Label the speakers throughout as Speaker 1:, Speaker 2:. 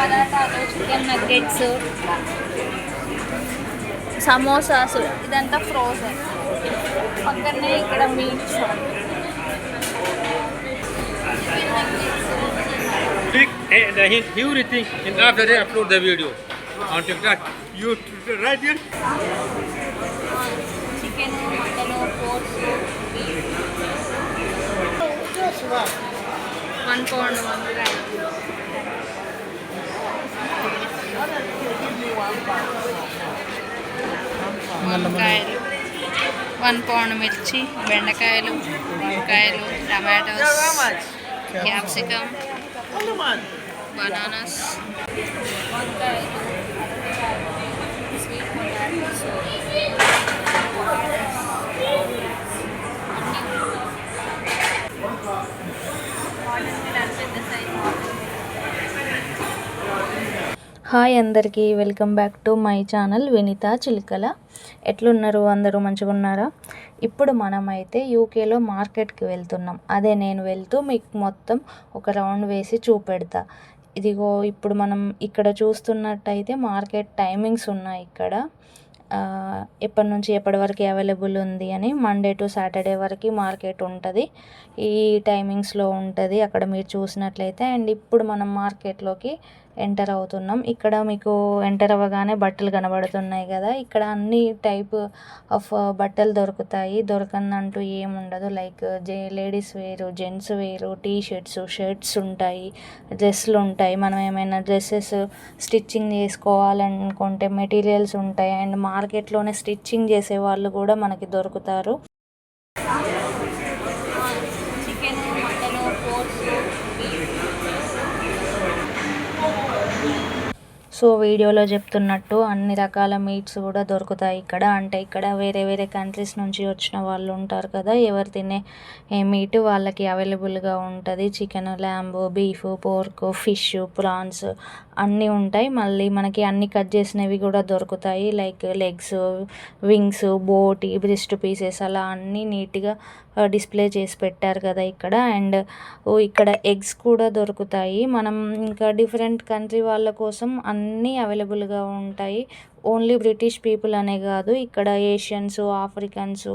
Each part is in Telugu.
Speaker 1: పరాటాలు, చికెన్ నగ్గెట్స్, సమోసాస్, ఇదంతా ఫ్రోజన్. పక్కనే ఇక్కడ meet shop.
Speaker 2: Click and everything and after that upload the video on TikTok. You right here.
Speaker 1: Chicken, mutton, pork, one pound వంకాయలు, 1 పౌండ్ మిర్చి, బెండకాయలు, వంకాయలు, టమాటోస్, క్యాప్సికమ్, బనానాస్, వంకాయలు, స్వీట్ పొటాటోస్, పెద్ద సైజు.
Speaker 3: హాయ్ అందరికీ, welcome back to my channel Vineeta Chilukala. ఎట్లున్నారు అందరూ? మంచిగా ఉన్నారా? ఇప్పుడు మనమైతే యూకేలో మార్కెట్కి వెళ్తున్నాం. అదే నేను వెళ్తూ మీకు మొత్తం ఒక రౌండ్ వేసి చూపెడతా. ఇదిగో ఇప్పుడు మనం ఇక్కడ చూస్తున్నట్టయితే మార్కెట్ టైమింగ్స్ ఉన్నాయి. ఇక్కడ ఎప్పటి నుంచి ఎప్పటి వరకు అవైలబుల్ ఉంది అని. మండే టు సాటర్డే వరకు మార్కెట్ ఉంటుంది. ఈ టైమింగ్స్లో ఉంటుంది అక్కడ మీరు చూసినట్లయితే. అండ్ ఇప్పుడు మనం మార్కెట్లోకి ఎంటర్ అవుతున్నాం. ఇక్కడ మీకు ఎంటర్ అవ్వగానే బట్టలు కనబడుతున్నాయి కదా. ఇక్కడ అన్ని టైప్ ఆఫ్ బట్టలు దొరుకుతాయి. దొరకందంటూ ఏముండదు. లైక్ లేడీస్ వేరు, జెంట్స్ వేరు, టీ షర్ట్స్ ఉంటాయి, డ్రెస్సులు ఉంటాయి. మనం ఏమైనా డ్రెస్సెస్ స్టిచ్చింగ్ చేసుకోవాలనుకుంటే మెటీరియల్స్ ఉంటాయి. అండ్ మార్కెట్లోనే స్టిచ్చింగ్ చేసే వాళ్ళు కూడా మనకి దొరుకుతారు.
Speaker 1: చికెన్, మటన్, పోర్క్,
Speaker 3: సో వీడియోలో చెప్తున్నట్టు అన్ని రకాల మీట్స్ కూడా దొరుకుతాయి ఇక్కడ. అంటే ఇక్కడ వేరే వేరే కంట్రీస్ నుంచి వచ్చిన వాళ్ళు ఉంటారు కదా, ఎవరు తినే మీట్ వాళ్ళకి అవైలబుల్గా ఉంటుంది. Chicken, lamb, beef, pork, fish, prawns అన్నీ ఉంటాయి. మళ్ళీ మనకి అన్ని కట్ చేసినవి కూడా దొరుకుతాయి. లైక్ లెగ్స్, వింగ్స్, బోటి, బ్రెస్ట్ పీసెస్ అలా అన్నీ నీట్గా డిస్ప్లే చేసి పెట్టారు కదా ఇక్కడ. అండ్ ఇక్కడ ఎగ్స్ కూడా దొరుకుతాయి. మనం ఇంకా డిఫరెంట్ కంట్రీ వాళ్ళ కోసం అన్నీ అవైలబుల్గా ఉంటాయి. ఓన్లీ బ్రిటిష్ పీపుల్ అనే కాదు, ఇక్కడ ఏషియన్స్, ఆఫ్రికన్స్,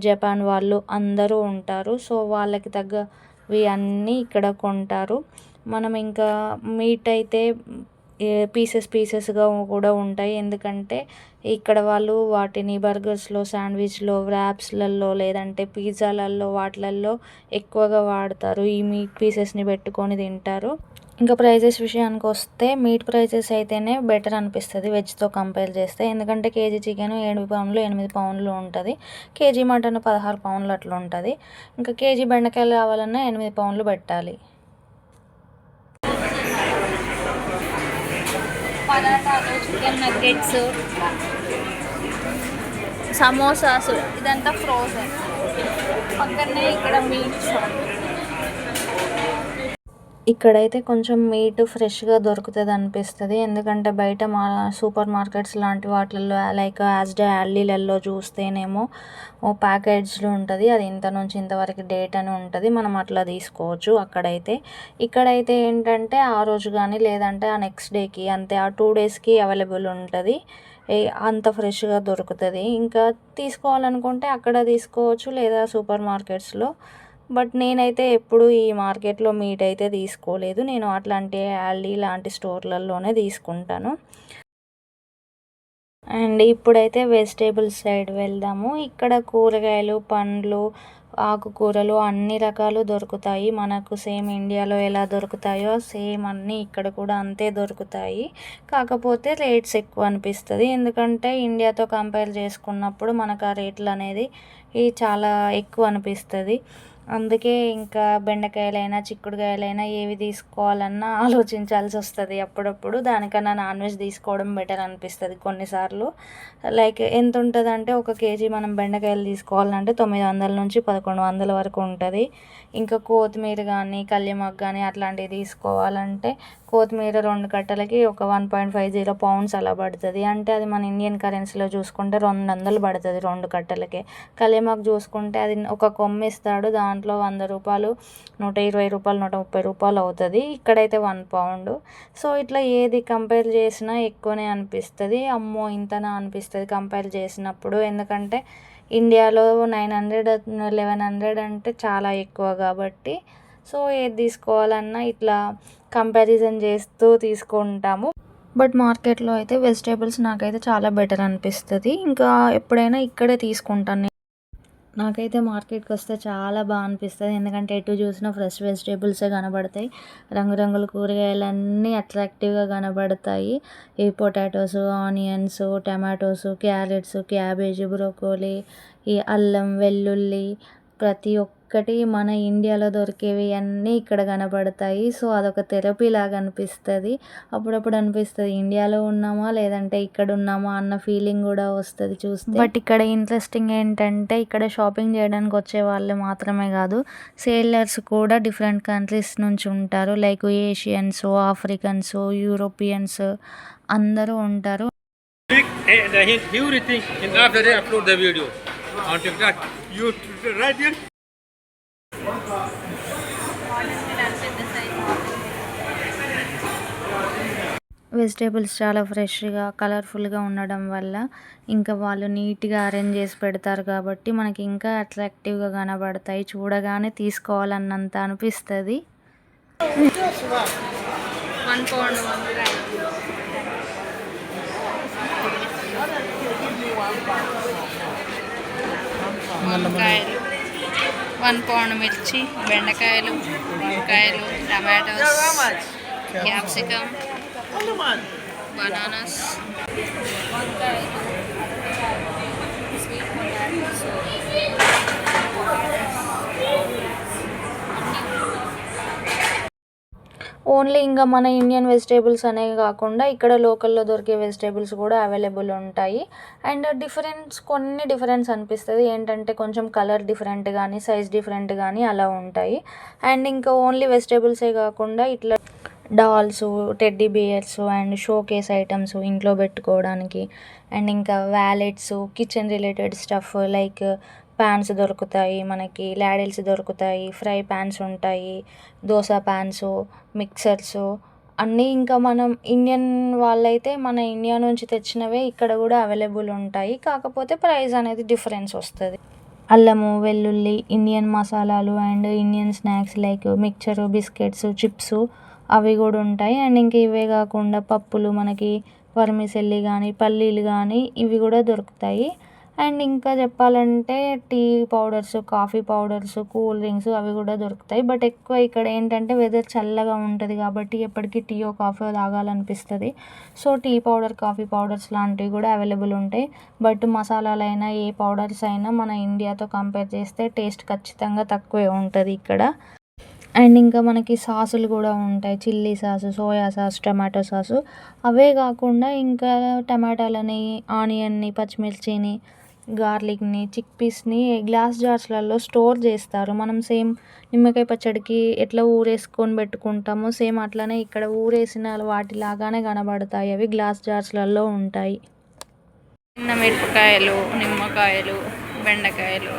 Speaker 3: జపాన్ వాళ్ళు అందరూ ఉంటారు. సో వాళ్ళకి తగ్గవి అన్నీ ఇక్కడ కొంటారు. మనం ఇంకా మీట్ అయితే పీసెస్గా కూడా ఉంటాయి. ఎందుకంటే ఇక్కడ వాళ్ళు వాటిని బర్గర్స్లో, శాండ్విచ్లో, ర్యాప్స్లలో, లేదంటే పిజ్జాలలో వాటిలలో ఎక్కువగా వాడతారు. ఈ మీట్ పీసెస్ని పెట్టుకొని తింటారు. ఇంకా ప్రైజెస్ విషయానికి వస్తే మీట్ ప్రైజెస్ అయితేనే బెటర్ అనిపిస్తుంది వెజ్తో కంపేర్ చేస్తే. ఎందుకంటే కేజీ చికెన్ 7 పౌండ్లు 8 పౌండ్లు ఉంటుంది. కేజీ మటన్ 16 పౌండ్లు అట్లా ఉంటుంది. ఇంకా కేజీ బెండకాయలు కావాలన్నా 8 పౌండ్లు పెట్టాలి.
Speaker 1: పరాటాలు, చికెన్ నగ్గెట్స్, సమోసాస్, ఇదంతా ఫ్రోజన్. పక్కనే ఇక్కడ మీట్ షాప్.
Speaker 3: ఇక్కడైతే కొంచెం మీట్ ఫ్రెష్గా దొరుకుతుంది అనిపిస్తుంది. ఎందుకంటే బయట సూపర్ మార్కెట్స్ లాంటి వాటిల్లో లైక్ యాజ్డే ఆల్డీలలో చూస్తేనేమో ప్యాకేజ్లు ఉంటుంది. అది ఇంత నుంచి ఇంతవరకు డేట్ అని ఉంటుంది. మనం అట్లా తీసుకోవచ్చు అక్కడైతే. ఇక్కడైతే ఏంటంటే ఆ రోజు కానీ లేదంటే ఆ నెక్స్ట్ డేకి, అంతే ఆ 2 డేస్కి అవైలబుల్ ఉంటుంది. అంత ఫ్రెష్గా దొరుకుతుంది. ఇంకా తీసుకోవాలనుకుంటే అక్కడ తీసుకోవచ్చు లేదా సూపర్ మార్కెట్స్లో. బట్ నేనైతే ఎప్పుడు ఈ మార్కెట్లో మీట్ అయితే తీసుకోలేదు. నేను అట్లాంటి ఆల్డీ లాంటి స్టోర్లలోనే తీసుకుంటాను. అండ్ ఇప్పుడైతే వెజిటేబుల్స్ సైడ్ వెళ్దాము. ఇక్కడ కూరగాయలు, పండ్లు, ఆకుకూరలు అన్ని రకాలు దొరుకుతాయి. మనకు సేమ్ ఇండియాలో ఎలా దొరుకుతాయో సేమ్ అన్నీ ఇక్కడ కూడా అంతే దొరుకుతాయి. కాకపోతే రేట్స్ ఎక్కువ అనిపిస్తుంది. ఎందుకంటే ఇండియాతో కంపేర్ చేసుకున్నప్పుడు మనకు ఆ రేట్లు అనేది చాలా ఎక్కువ అనిపిస్తుంది. అందుకే ఇంకా బెండకాయలైనా, చిక్కుడుకాయలైనా ఏవి తీసుకోవాలన్నా ఆలోచించాల్సి వస్తుంది అప్పుడప్పుడు. దానికన్నా నాన్ వెజ్ తీసుకోవడం బెటర్ అనిపిస్తుంది కొన్నిసార్లు. లైక్ ఎంత ఉంటుందంటే ఒక కేజీ మనం బెండకాయలు తీసుకోవాలంటే 900 నుంచి 1100 వరకు ఉంటుంది. ఇంకా కొత్తిమీర కానీ, కల్యమాకు కానీ అట్లాంటివి తీసుకోవాలంటే కొత్తిమీర 2 కట్టలకి ఒక 1.50 పౌండ్స్ అలా పడుతుంది. అంటే అది మన ఇండియన్ కరెన్సీలో చూసుకుంటే 200 పడుతుంది 2 కట్టలకే. కల్యమాకు చూసుకుంటే అది ఒక కొమ్మ ఇస్తాడు, దాంట్లో 100 రూపాయలు, 120 రూపాయలు, 130 రూపాయలు అవుతుంది. ఇక్కడైతే 1 పౌండ్. సో ఇట్లా ఏది కంపేర్ చేసినా ఎక్కువనే అనిపిస్తుంది. అమ్మో ఇంతనా అనిపిస్తుంది కంపేర్ చేసినప్పుడు. ఎందుకంటే ఇండియాలో 900, 1100 అంటే చాలా ఎక్కువ కాబట్టి సో ఏది తీసుకోవాలన్నా ఇట్లా కంపారిజన్ చేస్తూ తీసుకుంటాము. బట్ మార్కెట్లో అయితే వెజిటేబుల్స్ నాకైతే చాలా బెటర్ అనిపిస్తుంది. ఇంకా ఎప్పుడైనా ఇక్కడే తీసుకుంటాను. నాకైతే మార్కెట్కి వస్తే చాలా బాగా అనిపిస్తుంది. ఎందుకంటే ఎటు చూసినా ఫ్రెష్ వెజిటేబుల్సే కనబడతాయి. రంగురంగుల కూరగాయలన్నీ అట్రాక్టివ్గా కనబడతాయి. ఈ potatoes, onions, tomatoes, carrots, cabbage, broccoli, ఈ అల్లం, వెల్లుల్లి ప్రతి ఒక్కటి మన ఇండియాలో దొరికేవి అన్నీ ఇక్కడ కనబడతాయి. సో అదొక థెరపీ లాగా అనిపిస్తుంది. అప్పుడప్పుడు అనిపిస్తుంది ఇండియాలో ఉన్నామా లేదంటే ఇక్కడ ఉన్నామా అన్న ఫీలింగ్ కూడా వస్తుంది చూస్తే. బట్ ఇక్కడ ఇంట్రెస్టింగ్ ఏంటంటే ఇక్కడ షాపింగ్ చేయడానికి వచ్చే వాళ్ళు మాత్రమే కాదు, సేలర్స్ కూడా డిఫరెంట్ కంట్రీస్ నుంచి ఉంటారు. లైక్ ఏషియన్స్, ఆఫ్రికన్స్, యూరోపియన్స్ అందరూ ఉంటారు.
Speaker 2: And everything, and after they upload the video on TikTok. You right here.
Speaker 3: Vegetables చాలా ఫ్రెష్గా కలర్ఫుల్గా ఉండడం వల్ల ఇంకా వాళ్ళు నీట్గా అరేంజ్ చేసి పెడతారు కాబట్టి మనకి ఇంకా అట్రాక్టివ్గా కనబడతాయి. చూడగానే తీసుకోవాలన్నంత అనిపిస్తుంది.
Speaker 1: 1 పౌండ్ వంకాయ, వంకాయలు, 1 పౌండ్ మిర్చి, బెండకాయలు, వంకాయలు, టమాటోస్, క్యాప్సికమ్, బనానాస్, వంకాయలు, స్వీట్ పొటాటోస్,
Speaker 3: ఓన్లీ ఇంకా మన ఇండియన్ వెజిటేబుల్స్ అనేవి కాకుండా ఇక్కడ లోకల్లో దొరికే వెజిటేబుల్స్ కూడా అవైలబుల్ ఉంటాయి. అండ్ కొన్ని డిఫరెన్స్ అనిపిస్తుంది. ఏంటంటే కొంచెం కలర్ డిఫరెంట్ కానీ సైజ్ డిఫరెంట్ కానీ అలా ఉంటాయి. అండ్ ఇంకా ఓన్లీ వెజిటేబుల్సే కాకుండా ఇట్లా dolls, teddy bears and showcase items ఇంట్లో పెట్టుకోవడానికి, అండ్ ఇంకా wallets, kitchen related stuff like pans దొరుకుతాయి, మనకి లాడిల్స్ దొరుకుతాయి, ఫ్రై ప్యాన్స్ ఉంటాయి, దోశ ప్యాన్స్, మిక్సర్స్ అన్నీ. ఇంకా మనం ఇండియన్ వాళ్ళైతే మన ఇండియా నుంచి తెచ్చినవే ఇక్కడ కూడా అవైలబుల్ ఉంటాయి. కాకపోతే ప్రైస్ అనేది డిఫరెన్స్ వస్తుంది. అల్లము, వెల్లుల్లి, ఇండియన్ మసాలాలు and Indian snacks like mixture, biscuits, chips అవి కూడా ఉంటాయి. అండ్ ఇంక ఇవే కాకుండా పప్పులు, మనకి వర్మిసెల్లి కానీ పల్లీలు కానీ ఇవి కూడా దొరుకుతాయి. అండ్ ఇంకా చెప్పాలంటే tea powders, coffee powders, cool drinks అవి కూడా దొరుకుతాయి. బట్ ఎక్కువ ఇక్కడ ఏంటంటే వెదర్ చల్లగా ఉంటుంది కాబట్టి ఎప్పటికీ టీయో కాఫీ తాగాలనిపిస్తుంది. So tea powder, coffee powders లాంటివి కూడా అవైలబుల్ ఉంటాయి. బట్ మసాలాలైనా ఏ పౌడర్స్ అయినా మన ఇండియాతో కంపేర్ చేస్తే టేస్ట్ ఖచ్చితంగా తక్కువే ఉంటుంది ఇక్కడ. అండ్ ఇంకా మనకి సాసులు కూడా ఉంటాయి. Chilli sauce, soya sauce, tomato sauce. అవే కాకుండా ఇంకా టమాటాలని, ఆనియన్ని, పచ్చిమిర్చిని, గార్లిక్ని, చిక్ పీస్ని గ్లాస్ జార్స్లలో స్టోర్ చేస్తారు. మనం సేమ్ నిమ్మకాయ పచ్చడికి ఎట్లా ఊరేసుకొని పెట్టుకుంటామో సేమ్ అట్లనే ఇక్కడ ఊరేసిన వాటిలాగానే కనబడతాయి. అవి గ్లాస్ జార్స్లలో ఉంటాయి.
Speaker 1: చిన్న మిరపకాయలు, నిమ్మకాయలు, బెండకాయలు.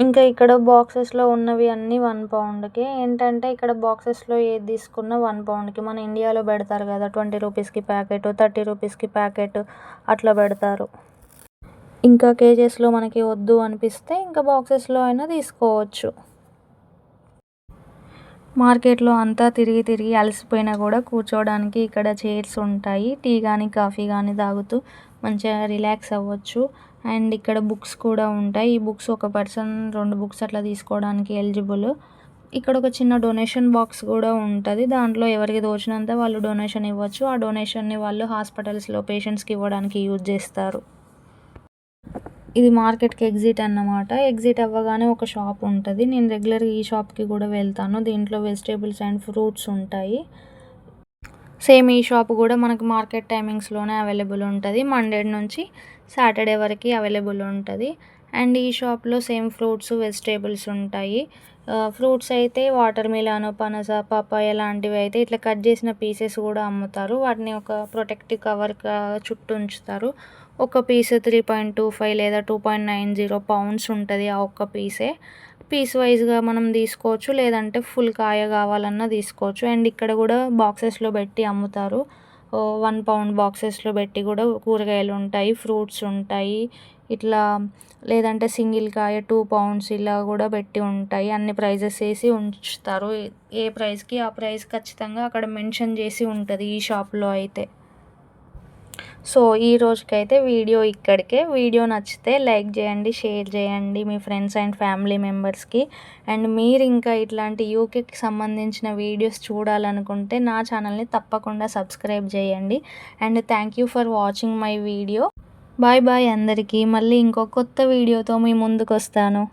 Speaker 3: ఇంకా ఇక్కడ బాక్సెస్లో ఉన్నవి అన్నీ 1 పౌండ్కే. ఏంటంటే ఇక్కడ బాక్సెస్లో ఏది తీసుకున్నా 1 పౌండ్కి. మన ఇండియాలో పెడతారు కదా 20 రూపీస్కి ప్యాకెట్, 30 రూపీస్కి ప్యాకెట్ అట్లా పెడతారు. ఇంకా కేజెస్లో మనకి వద్దు అనిపిస్తే ఇంకా బాక్సెస్లో అయినా తీసుకోవచ్చు. మార్కెట్లో అంతా తిరిగి తిరిగి అలసిపోయినా కూడా కూర్చోవడానికి ఇక్కడ చైర్స్ ఉంటాయి. టీ కానీ కాఫీ కానీ తాగుతూ మంచిగా రిలాక్స్ అవ్వచ్చు. అండ్ ఇక్కడ బుక్స్ కూడా ఉంటాయి. ఈ బుక్స్ ఒక పర్సన్ 2 బుక్స్ అట్లా తీసుకోవడానికి ఎలిజిబుల్. ఇక్కడ ఒక చిన్న డొనేషన్ బాక్స్ కూడా ఉంటుంది. దాంట్లో ఎవరికి తోచినంత వాళ్ళు డొనేషన్ ఇవ్వచ్చు. ఆ డొనేషన్ని వాళ్ళు హాస్పిటల్స్లో పేషెంట్స్కి ఇవ్వడానికి యూజ్ చేస్తారు. ఇది మార్కెట్కి ఎగ్జిట్ అన్నమాట. ఎగ్జిట్ అవ్వగానే ఒక షాప్ ఉంటుంది. నేను రెగ్యులర్గా ఈ షాప్కి కూడా వెళ్తాను. దీంట్లో వెజిటేబుల్స్ అండ్ ఫ్రూట్స్ ఉంటాయి. సేమ్ ఈ షాప్ కూడా మనకు మార్కెట్ టైమింగ్స్లోనే అవైలబుల్ ఉంటుంది. మండే నుంచి సాటర్డే వరకు అవైలబుల్ ఉంటుంది. అండ్ ఈ షాప్లో సేమ్ ఫ్రూట్స్, వెజిటేబుల్స్ ఉంటాయి. ఫ్రూట్స్ అయితే వాటర్ మిలాన్, పనస, పపాయ లాంటివి అయితే ఇట్లా కట్ చేసిన పీసెస్ కూడా అమ్ముతారు. వాటిని ఒక ప్రొటెక్టివ్ కవర్ చుట్టూ ఉంచుతారు. ఒక పీస్ 3.25 లేదా 2.90 పౌండ్స్ ఉంటుంది ఆ ఒక్క పీసే. పీస్ వైజ్గా మనం తీసుకోవచ్చు, లేదంటే ఫుల్ కాయ కావాలన్నా తీసుకోవచ్చు. అండ్ ఇక్కడ కూడా బాక్సెస్లో పెట్టి అమ్ముతారు. 1 పౌండ్ బాక్సెస్లో పెట్టి కూడా కూరగాయలు ఉంటాయి, ఫ్రూట్స్ ఉంటాయి. ఇట్లా లేదంటే సింగిల్ కాయ 2 పౌండ్స్ ఇలా కూడా పెట్టి ఉంటాయి. అన్ని ప్రైజెస్ వేసి ఉంచుతారు. ఏ ప్రైస్కి ఆ ప్రైస్ ఖచ్చితంగా అక్కడ మెన్షన్ చేసి ఉంటుంది ఈ షాప్లో అయితే. సో ఈ రోజుకైతే వీడియో ఇక్కడికే. వీడియో నచ్చితే లైక్ చేయండి, షేర్ చేయండి మీ ఫ్రెండ్స్ అండ్ ఫ్యామిలీ మెంబర్స్కి. అండ్ మీరు ఇంకా ఇట్లాంటి యూకేకి సంబంధించిన వీడియోస్ చూడాలనుకుంటే నా ఛానల్ని తప్పకుండా సబ్స్క్రైబ్ చేయండి. And thank you for watching my video. Bye bye అందరికీ. మళ్ళీ ఇంకో కొత్త వీడియోతో మీ ముందుకు వస్తాను.